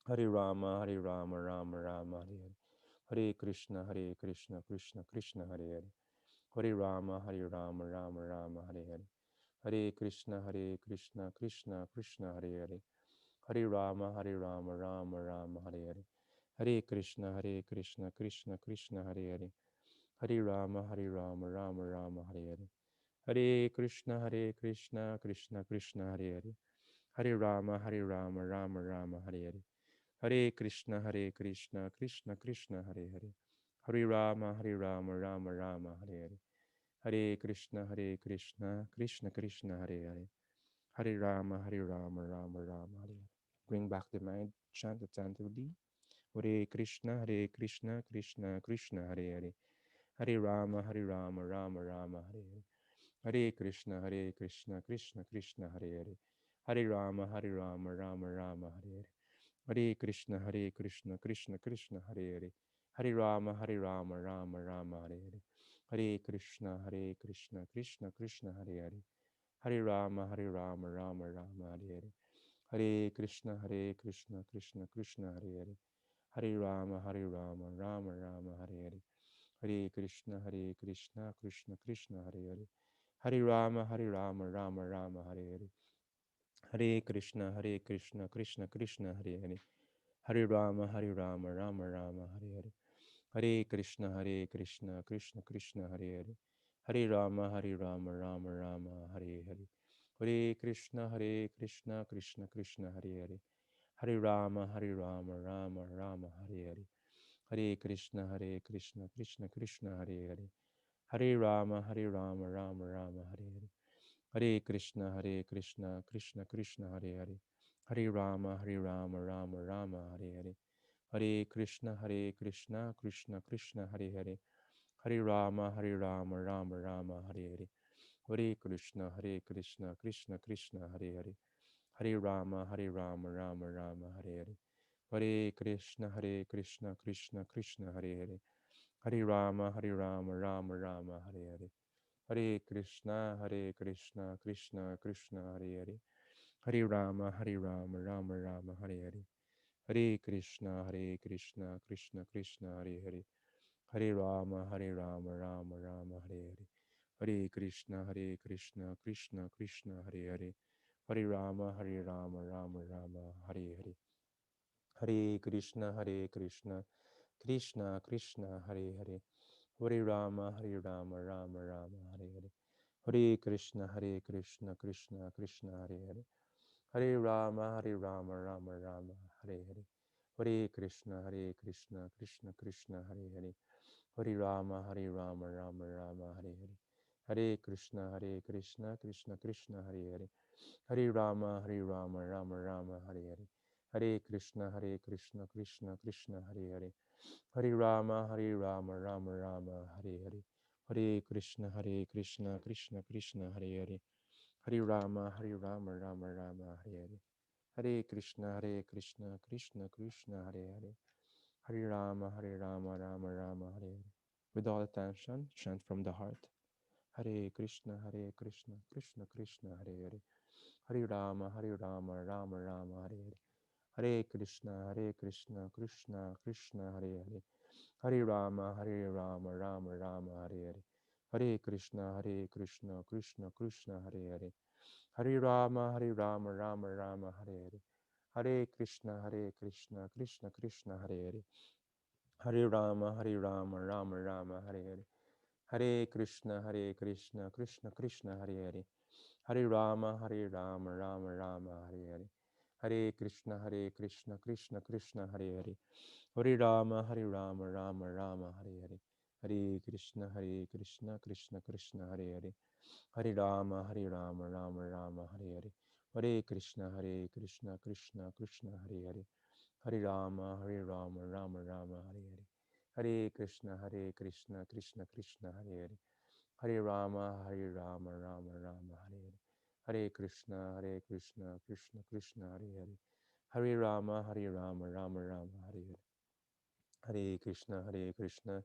Hare Rama, Rama Rama, Hare Hare, Hare Krishna, Krishna Krishna, Hare Hare, Hare Rama, Rama Rama, Hare Hare, Hare Krishna, Krishna Krishna, Hare Hare, Hare Rama, Rama Rama, Hare Hare, Hare Krishna, Krishna Krishna, Hare Hare, Hare Rama, Rama Rama, Hare Hare, Hare Krishna, Krishna Krishna, Hare Hare, Hare Rama, Rama Rama, Hare Hare, Hare Krishna, Krishna Krishna, Hare Hare, Hare Rama, Rama Rama, Hare Hare, Hare Krishna, Krishna Krishna, Hare Hare, Hare Rama, Rama Rama, Hare Hare. Bring back the mind, chant attentively. Hare Krishna, Krishna Krishna, Hare Hare, Hare Rama, Rama Rama, Hare Hare, Hare Krishna, Krishna Krishna, Hare Hare, Hare Rama, Rama Rama, Hare Hare, Hare Krishna, Krishna Krishna, Hare Hare, Hare Rama, Rama Rama, Hare Hare, Hare Krishna, Krishna Krishna, Hare Hare, Hare Rama, Rama Rama, Hare Hare, Hare Krishna, Krishna Krishna, Hare Hare, Hare Rama, Rama Rama, Hare Hare, Hare Krishna, Krishna Krishna, Hare Hare, Hare Rama, Rama Rama, Hare Hare, Hare Krishna, Krishna Krishna, Hare Hare, Hare Rama, Rama Rama, Hare Hare, Hare Krishna, Krishna Krishna, Hare Hare, Hare Rama, Rama Rama, Hare Hare, Hare Krishna, Krishna Krishna, Hare Hare, Hare Rama, Rama Rama, Hare Hare, Hare Krishna, Krishna Krishna, Hare Hare, Hare Rama, Rama Rama, Hare Hare, Hare Krishna, Krishna Krishna, Hare Hare, Hare Rama, Rama Rama, Hare Hare, Hare Krishna, Krishna Krishna, Hare Hare, Hare Rama, Rama Rama, Hare Hare, Hare Krishna, Krishna Krishna, Hare Hare, Hare Rama, Rama Rama, Hare Hare, Hare Krishna, Krishna Krishna, Hare Hare, Hare Rama, Rama Rama, Hare Hare, Hare Krishna, Krishna Krishna, Hare Hare, Hare Rama, Rama Rama, Hare Hare, Hare Krishna, Krishna Krishna, Hare Hare, Hare Rama, Rama Rama, Hare Hare, Hare Krishna, Krishna Krishna, Hare Hare, Hare Rama, Rama Rama, Hare Hare, Hare Krishna, Krishna Krishna, Hare Hare, Hare Rama, Rama Rama, Hare Hare, Hare Krishna, Krishna Krishna, Hare Hare, Hare Rama, Rama Rama, Hare Hare, Hare Krishna, Krishna Krishna, Hare Hare, Hare Rama, Rama Rama, Hare Hare, Hare Krishna, Krishna Krishna, Hare Hare, Hare Rama, Rama Rama, Hare Hare, Hare Krishna, Krishna Krishna, Hare Hare, Hare Rama, Rama Rama, Hare Hare, Hare Krishna, Krishna Krishna, Hare Hare, Hare Rama, Rama Rama, Hare Hare, Hare Krishna, Krishna Krishna, Hare Hare, Hare Rama, Rama Rama, Hare Hare. With all attention, chant from the heart. Hare Krishna, Krishna Krishna, Hare Hare, Hare Rama, Rama Rama, Hare Hare, Hare Krishna, Krishna Krishna, Hare Hare, Hare Rama, Rama Rama, Hare Hare, Hare Krishna, Krishna Krishna, Hare Hare, Hare Rama, Rama Rama, Hare Hare, Hare Krishna, Krishna Krishna, Hare Hare, Hare Rama, Rama Rama, Hare Hare, Hare Krishna, Krishna Krishna, Hare Hare, Hare Rama, Rama Rama, Hare Hare, Hare Krishna, Krishna Krishna, Hare Hare, Hare Rama, Rama Rama, Hare Hare, Hare Krishna, Krishna Krishna, Hare Hare, Hare Rama, Rama Rama, Hare Hare, Hare Krishna, Krishna Krishna, Hare Hare, Hare Rama, Rama Rama, Hare Hare, Hare Krishna, Krishna Krishna, Hare Hare, Hare Rama, Rama Rama, Hare Hare, Hare Krishna, Hare Krishna, Krishna Krishna, Hare Hare. Hare Rama, Hare Rama, Rama Rama, Hare Hare. Hare Krishna, Hare Krishna,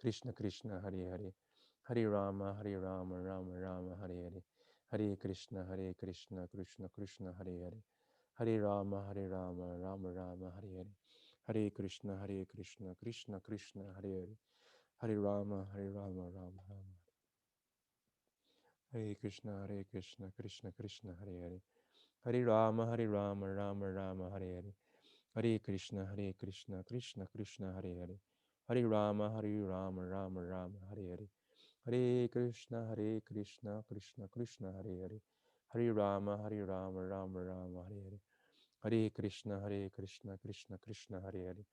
Krishna Krishna, Hare Hare. Hare Rama, Hare Rama, Rama Rama, Hare Hare. Hare Krishna, Hare Krishna, Krishna Krishna, Hare Hare. Hare Rama, Hare Rama, Rama Rama, Hare Hare. Hare Krishna, Hare Krishna, Krishna Krishna, Hare Hare. Hare Rama, Hare Rama, Rama Rama. Hare Krishna, Hare Krishna, Krishna Krishna, Hare Hare. Hare Rama, Hare Rama, Rama Rama, Hare Hare. Hare Krishna, Hare Krishna, Krishna Krishna, Hare Hare. Hare Rama, Hare Rama, Rama Rama, Hare Hare. Hare Krishna, Hare Krishna, Krishna Krishna, Hare Hare. Hare Rama, Hare Rama, Rama Rama, Hare Hare. Hare Krishna, Hare Krishna, Krishna Krishna, Hare Hare.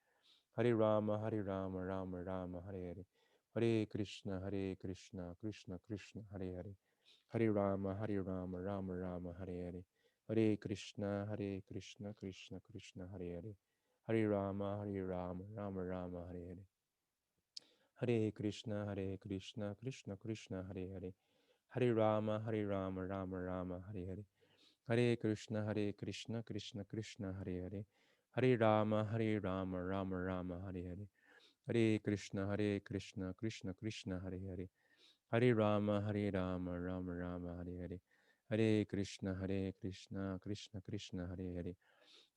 Hare Rama, Hare Rama, Rama Rama, Hare Hare. Hare Krishna, Hare Krishna, Krishna Krishna, Hare Hare. Hare Rama, Hare Rama, Rama Rama, Hare Hare. Hare Krishna, Hare Krishna, Krishna Krishna, Hare Hare. Hare Rama, Hare Rama, Rama Rama, Hare Hare. Hare Krishna, Hare Krishna, Krishna Krishna, Hare Hare. Hare Rama, Hare Rama, Rama Rama, Hare Hare. Hare Krishna, Hare Krishna, Krishna Krishna, Hare Hare. Hare Rama, Hare Rama, Rama Rama, Hare Hare. Hare Krishna, Hare Krishna, Krishna Krishna, Hare Hare. Hare Rama, Hare Rama, Rama Rama, Hare Hare. Hare Krishna, Hare Krishna, Krishna Krishna, Hare Hare.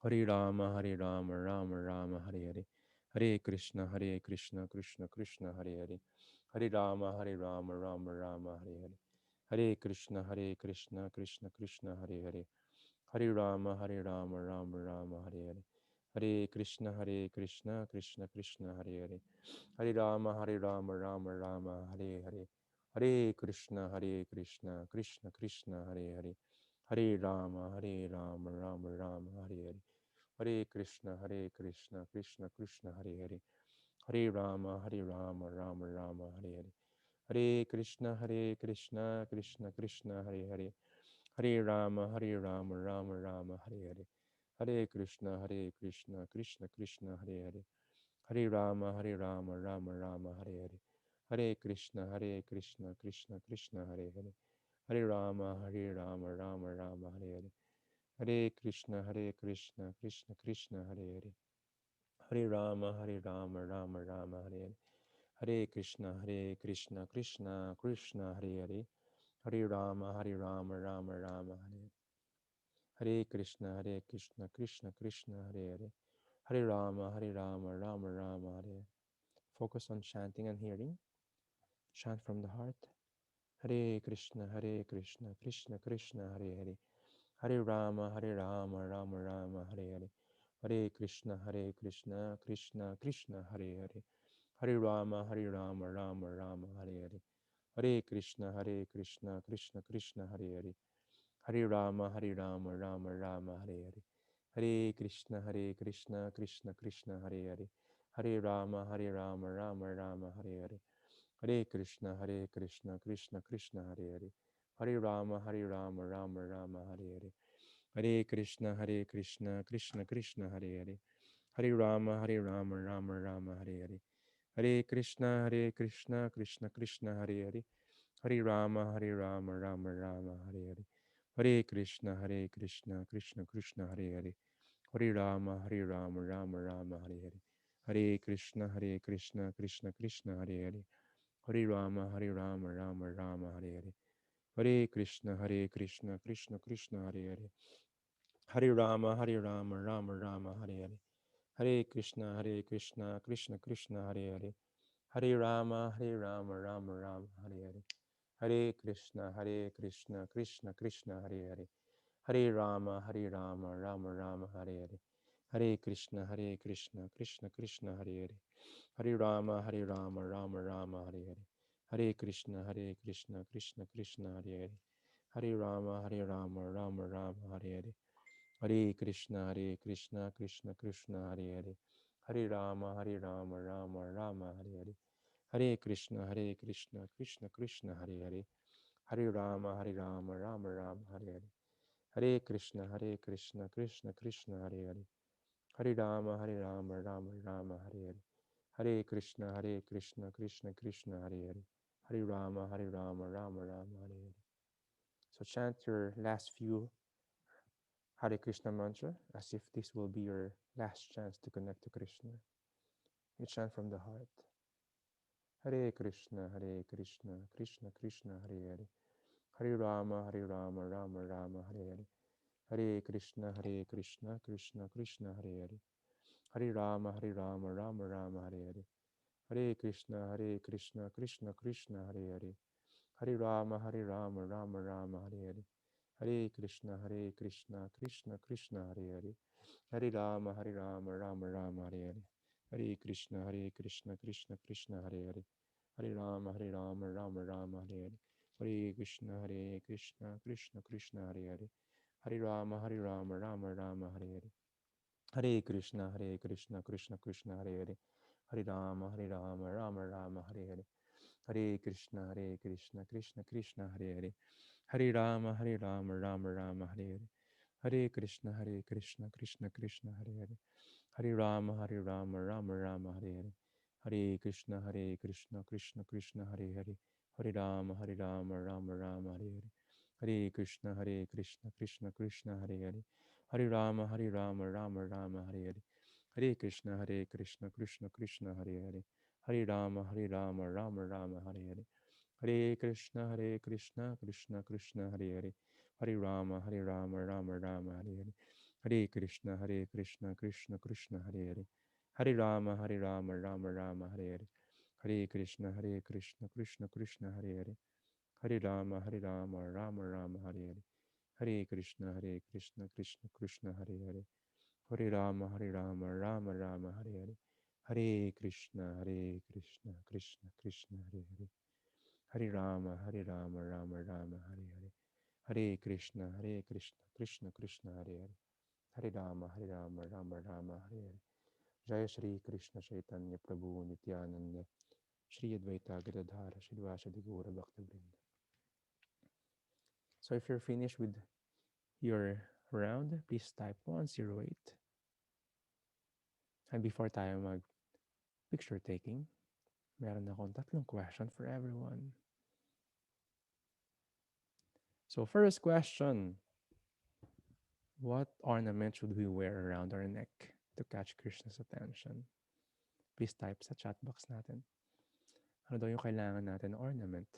Hare Rama, Hare Rama, Rama Rama, Hare Hare. Hare Krishna, Hare Krishna, Krishna Krishna, Hare Hare. Hare Rama, Hare Rama, Rama Rama, Hare Hare. Hare Krishna, Hare Krishna, Krishna Krishna, Hare Hare. Hare Rama, Hare Rama, Rama Rama, Hare Hare. Hare Krishna, Hare Krishna, Krishna Krishna, Hare Hare. Hare Rama, Hare Rama, Rama Rama, Hare Hare. Hare Krishna, Hare Krishna, Krishna Krishna, Hare Hare. Hare Rama, Hare Rama, Rama Rama, Hare Hare. Hare Krishna, Hare Krishna, Krishna Krishna, Hare Hare. Hare Rama, Hare Rama, Rama Rama, Hare Hare. Hare Krishna, Hare Krishna, Krishna Krishna, Hare Hare. Hare Rama, Hare Rama, Rama Rama, Hare Hare. Hare Krishna, Hare Krishna, Krishna Krishna, Hare Hare. Hare Rama, Hare Rama, Rama Rama, Hare Hare. Hare Krishna, Hare Krishna, Krishna Krishna, Hare Hare. Hare Rama, Hare Rama, Rama Rama, Hare Hare. Hare Krishna, Hare Krishna, Krishna Krishna, Hare Hare. Hare Rama, Hare Rama, Rama Rama, Hare Hare. Hare Krishna, Hare Krishna, Krishna Krishna, Hare Hare. Hare Rama, Hare Rama, Rama Rama, Hare Hare Krishna, Hare Krishna, Krishna Krishna, Hare Hare. Hare Rama, Hare Rama, Rama Rama, Hare. Focus on chanting and hearing. Chant from the heart. Hare Krishna, Hare Krishna, Krishna Krishna, Hare Hare. Hare Rama, Hare Rama, Rama Rama, Hare Hare. Hare Krishna, Hare Krishna, Krishna Krishna, Hare Hare. Hare Rama, Hare Rama, Rama Rama, Hare Hare. Hare Krishna, Hare Krishna, Krishna Krishna, Hare Hare. Hare Rama, Hare Rama, Rama Rama, Hare Hare. Hare Krishna, Hare Krishna, Krishna Krishna, Hare Hare. Hare Rama, Hare Rama, Rama Rama, Hare Hare. Hare Krishna, Hare Krishna, Krishna Krishna, Hare Hare. Hare Rama, Hare Rama, Rama Rama, Hare Hare. Hare Krishna, Hare Krishna, Krishna Krishna, Hare Hare. Hare Rama, Hare Rama, Rama Rama, Hare Hare. Hare Krishna, Hare Krishna, Krishna Krishna, Hare Hare. Hare Rama, Hare Rama, Rama Rama, Hare Hare. Hare Krishna, Hare Krishna, Krishna Krishna, Hare Hare. Hare Rama, Hare Rama, Rama Rama, Hare Hare. Hare Krishna, Hare Krishna, Krishna Krishna, Hare Hare. Hare Rama, Hare Rama, Rama Rama, Hare Hare. Hare Krishna, Hare Krishna, Krishna Krishna, Hare Hare. Hare Rama, Hare Rama, Rama Rama, Hare Hare. Hare Krishna, Hare Krishna, Krishna Krishna, Hare Hare. Hare Rama, Hare Rama, Rama Rama, Hare Hare. Hare Krishna, Hare Krishna, Krishna Krishna, Hare Hare. Hare Rama, Hare Rama, Rama Rama, Hare Hare. Hare Krishna, Hare Krishna, Krishna Krishna, Hare Hare. Hare Rama, Hare Rama, Rama Rama, Hare Hare. Hare Krishna, Hare Krishna, Krishna Krishna, Hare Hare. Hare Rama, Hare Rama, Rama Rama, Hare Hare. Hare Krishna, Hare Krishna, Krishna Krishna, Hare Hare. Hare Rama, Hare Rama, Rama Rama, Hare Hare. Hare Krishna, Hare Krishna, Krishna Krishna, Hare Hare. Hare Rama, Hare Rama, Rama Rama, Hare Hare. Hare Krishna, Hare Krishna, Krishna Krishna, Hare Hare. Hare Rama, Hare Rama, Rama Rama, Hare Hare. Hare Krishna, Hare Krishna, Krishna Krishna, Hare Hare. Hare Rama, Hare Rama, Rama Rama, Hare Hare. So chant your last few Hare Krishna mantra as if this will be your last chance to connect to Krishna. You chant from the heart. Hare Krishna, Hare Krishna, Krishna Krishna, Hare Hare. Hare Rama, Hare Rama, Rama Rama, Hare Hare. Hare Krishna, Hare Krishna, Krishna Krishna, Hare Hare. Hare Rama, Hare Rama, Rama Rama, Hare Hare. Hare Krishna, Hare Krishna, Krishna Krishna, Hare Hare. Hare Rama, Hare Rama, Rama Rama, Hare Hare. Hare Krishna, Hare Krishna, Krishna Krishna, Hare Hare. Hare Rama, Hare Rama, Rama Rama, Hare Hare. Hare Krishna, Hare Krishna, Krishna Krishna, Hare Hare. Hare Rama, Hare Rama, Rama Rama, Hare Hare. Hare Krishna, Hare Krishna, Krishna Krishna, Hare Hare. Hare Rama, Hare Rama, Rama Rama, Hare Hare. Hare Krishna, Hare Krishna, Krishna Krishna, Hare Hare. Hare Rama, Hare Rama, Rama Rama, Hare Hare. Hare Krishna, Hare Krishna, Krishna Krishna, Hare Hare. Hare Rama, Hare Rama, Rama Rama, Hare Hare. Hare Krishna, Hare Krishna, Krishna Krishna, Hare Hare. Hare Rama, Hare Rama, Rama Rama, Hare Hare. Hare Krishna, Hare Krishna, Krishna Krishna, Hare Hare. Hare Rama, Hare Rama, Rama Rama, Hare Hare. Hare Krishna, Hare Krishna, Krishna Krishna, Hare Hare. Hare Rama, Hare Rama, Rama Rama, Hare Hare. Hare Krishna, Hare Krishna, Krishna Krishna, Hare Hare. Hare Rama, Hare Rama, Rama Rama, Hare Hare. Hare Krishna, Hare Krishna, Krishna Krishna, Hare Hare. Hare Rama, Hare Rama, Rama Rama, Hare Hare. Hare Krishna, Hare Krishna, Krishna Krishna, Hare Hare. Hare Rama, Hare Rama, Rama Rama, Hare Hare. Hare Krishna, Hare Krishna, Krishna Krishna, Hare Hare. Hare Rama, Hare Rama, Rama Rama, Hare Hare. Hare Krishna, Hare Krishna, Krishna Krishna, Hare Hare. Hare Rama, Hare Rama, Rama Rama, Hare Hare. Hare Krishna, Hare Krishna, Krishna Krishna, Hare Hare. Hare Rama, Hare Rama, Rama Rama, Hare Hare. Hare Krishna, Hare Krishna, Krishna Krishna, Hare Hare. Hare Rama, Hare Rama, Rama Rama, Hare Hare. Jaya Shri Krishna Chaitanya Prabhu Nityananda Shri Advaita Gadadhara Shivasadi Gaura Bhakta Vrinda. So if you're finished with your round, please type 108. And before tayo mag picture taking, meron akong tatlong question for everyone. So first question, what ornament should we wear around our neck to catch Krishna's attention? Please type sa chat box natin. Ano daw yung kailangan natin na ornament?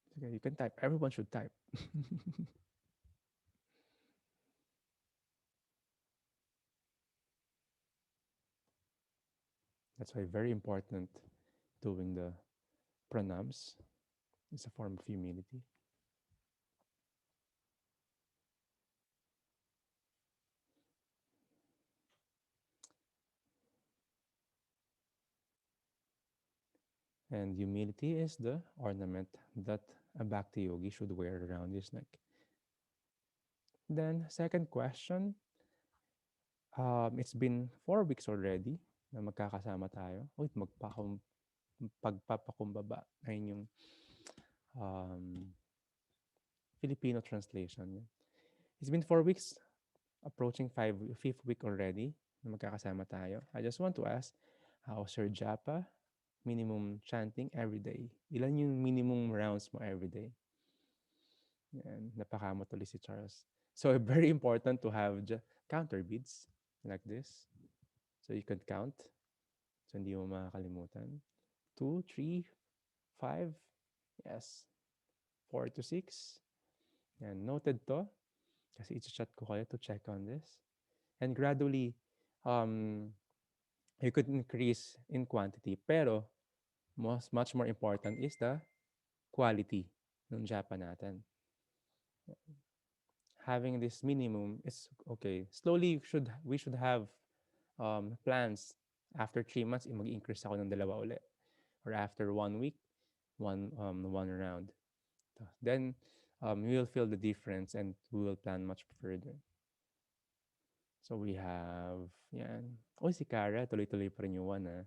Sige, you can type. Everyone should type. That's why very important doing the pranams. It's a form of humility. And humility is the ornament that a Bhakti yogi should wear around his neck. Then, second question, it's been 4 weeks already na magkakasama tayo. Uy, pagpapakumbaba. Ayun yung Filipino translation. It's been 4 weeks, approaching fifth week already na magkakasama tayo. I just want to ask, how's your japa? Minimum chanting every day. Ilan yung minimum rounds mo every day? Yan, napakamot ulit si Charles. So very important to have counter beads like this. So you can count. So hindi mo makakalimutan. 2, 3, 5. Yes. 4 to 6. Yan, noted to. Kasi i-chat ko kayo to check on this. And gradually, you could increase in quantity. Pero, much more important is the quality ng japa natin. Having this minimum is okay. Slowly, we should have plans. After 3 months, mag-increase ako ng 2 ulit. Or after 1 week, one round. Then, we will feel the difference and we will plan much further. So we have, yan. Si Kara, tuloy-tuloy pa rin yung 1, ha.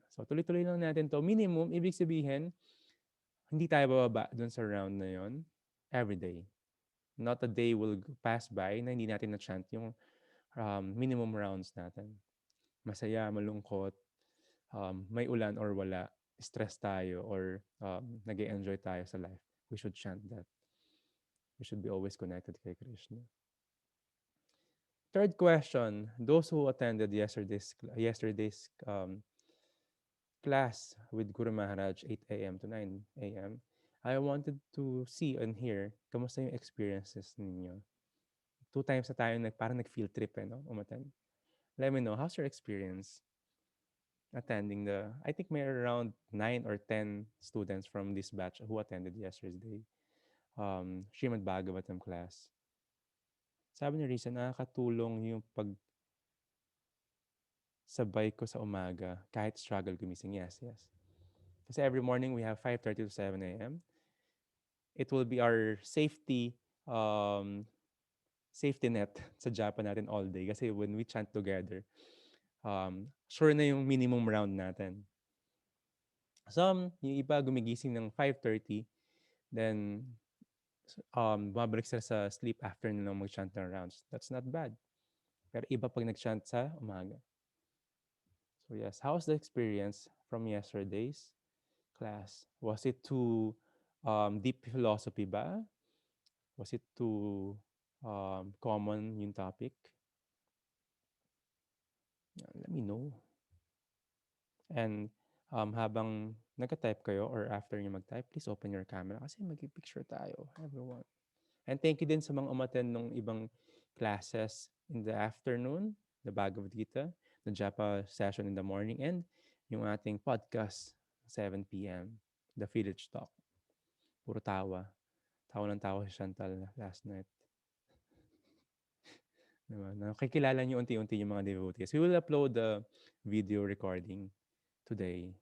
So tuloy-tuloy lang natin to. Minimum, ibig sabihin, hindi tayo bababa dun sa round na yon every day. Not a day will pass by na hindi natin na-chant yung minimum rounds natin. Masaya, malungkot, may ulan or wala. stress tayo or nag enjoy tayo sa life, we should chant that. We should be always connected kay Krishna. Third question, those who attended yesterday's class with Guru Maharaj 8 a.m. to 9 a.m., I wanted to see and hear kamusta yung experiences ninyo. Two times na tayo parang nag-field trip no? Umattend. Let me know, how's your experience attending I think may around 9 or 10 students from this batch who attended yesterday Srimad Bhagavatam class. Sabi ni Risa, nakakatulong yung pagsabay ko sa umaga kahit struggle gumising. Yes, yes. Kasi every morning we have 5:30 to 7 a.m. It will be our um, safety net sa Japan natin all day. Kasi when we chant together, sure na yung minimum round natin. Yung iba gumigising ng 5:30, then bumabalik sila sa sleep after nilang mag-chant ng rounds. That's not bad. Pero iba pag nag-chant sa umaga. So yes, how's the experience from yesterday's class? Was it too deep philosophy ba? Was it too common yung topic? Yeah, let me know. And habang nag-type kayo or after nyo mag-type, please open your camera kasi mag-picture tayo, everyone. And thank you din sa mga umattend ng ibang classes in the afternoon, the Bhagavad Gita, the Japa session in the morning, and yung ating podcast, 7 p.m., the Village Talk. Puro tawa. Tawa ng tawa si Chantal last night. Diba? Nakikilala niyo unti-unti yung mga devotees. We will upload the video recording today.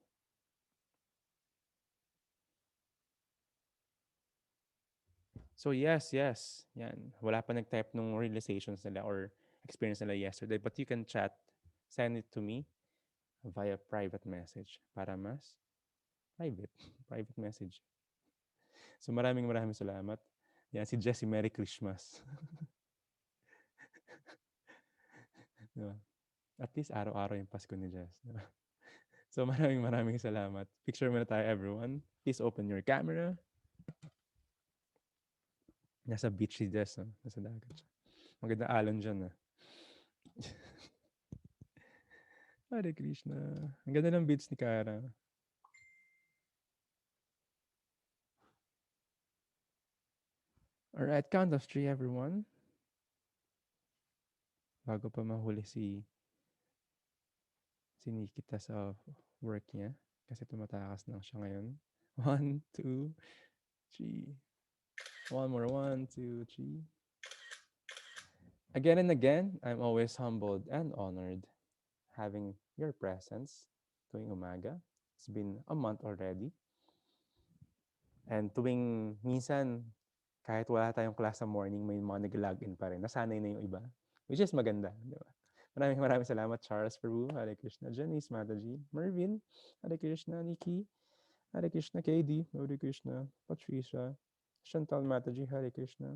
So yes, yes. Yan. Wala pa nag-type nung realizations nila or experience nila yesterday. But you can chat. Send it to me via private message para mas private. Private message. So maraming salamat. Yan, si Jessie, Merry Christmas. Diba? At least araw-araw yung Pasko ni Jess. Diba? So maraming salamat. Picture muna tayo, everyone. Please open your camera. Nasa beach si Jess, no? Nasa dagat siya. Maganda alon dyan, na. Hare Krishna. Ang ganda ng beach ni Kara. Alright, count of three, everyone. Bago pa mahuli si Nikita sa work niya. Kasi tumatakas lang siya ngayon. 1, 2, 3. One more, 1, 2, 3. Again and again, I'm always humbled and honored having your presence tuwing umaga. It's been a month already. And tuwing minsan, kahit wala tayong class sa morning, may mga nag-login pa rin. Nasanay na yung iba. Which is maganda. Di ba? Maraming salamat, Charles Prabhu, Hare Krishna, Janice Mataji, Mervin, Hare Krishna, Nikki, Hare Krishna, KD, Hare Krishna, Patricia, Chantal Mataji, Hare Krishna,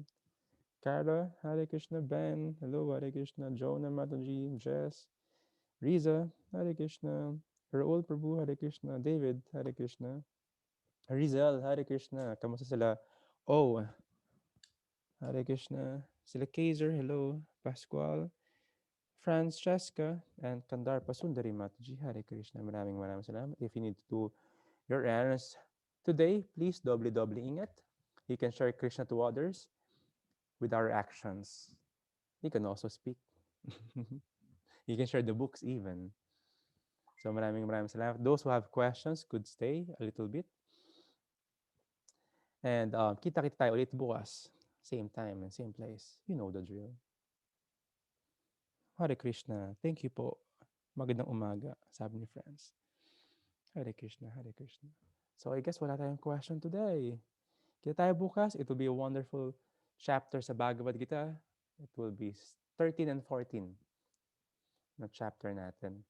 Carla, Hare Krishna, Ben, hello, Hare Krishna, Jonah Mataji, Jess, Riza, Hare Krishna, Raul Prabhu, Hare Krishna, David, Hare Krishna, Rizal, Hare Krishna, kamusta sila? Oh, Hare Krishna, sila Kaiser, hello, Pascual, Francesca, and Kandarpa Sundari Mataji, Hare Krishna, maraming salamat. If you need to do your errands today, please doble ingat. You can share Krishna to others with our actions. You can also speak. You can share the books even. So maraming salamat. Those who have questions could stay a little bit. And kita-kita tayo ulit bukas. Same time and same place. You know the drill. Hare Krishna. Thank you po. Magandang umaga, sabi ni friends. Hare Krishna, Hare Krishna. So I guess wala tayong question today. Kita tayo bukas. It will be a wonderful chapter sa Bhagavad Gita. It will be 13 and 14 na chapter natin.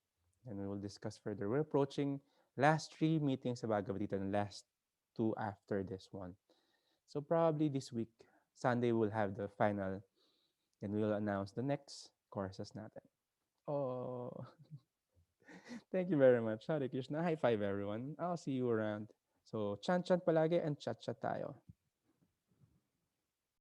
And we will discuss further. We're approaching last 3 meetings sa Bhagavad Gita and last 2 after this one. So probably this week, Sunday, we'll have the final and we will announce the next courses natin. Oh, Thank you very much. Hare Krishna. High five, everyone. I'll see you around. So, chant-chant palagi and chat-chat tayo.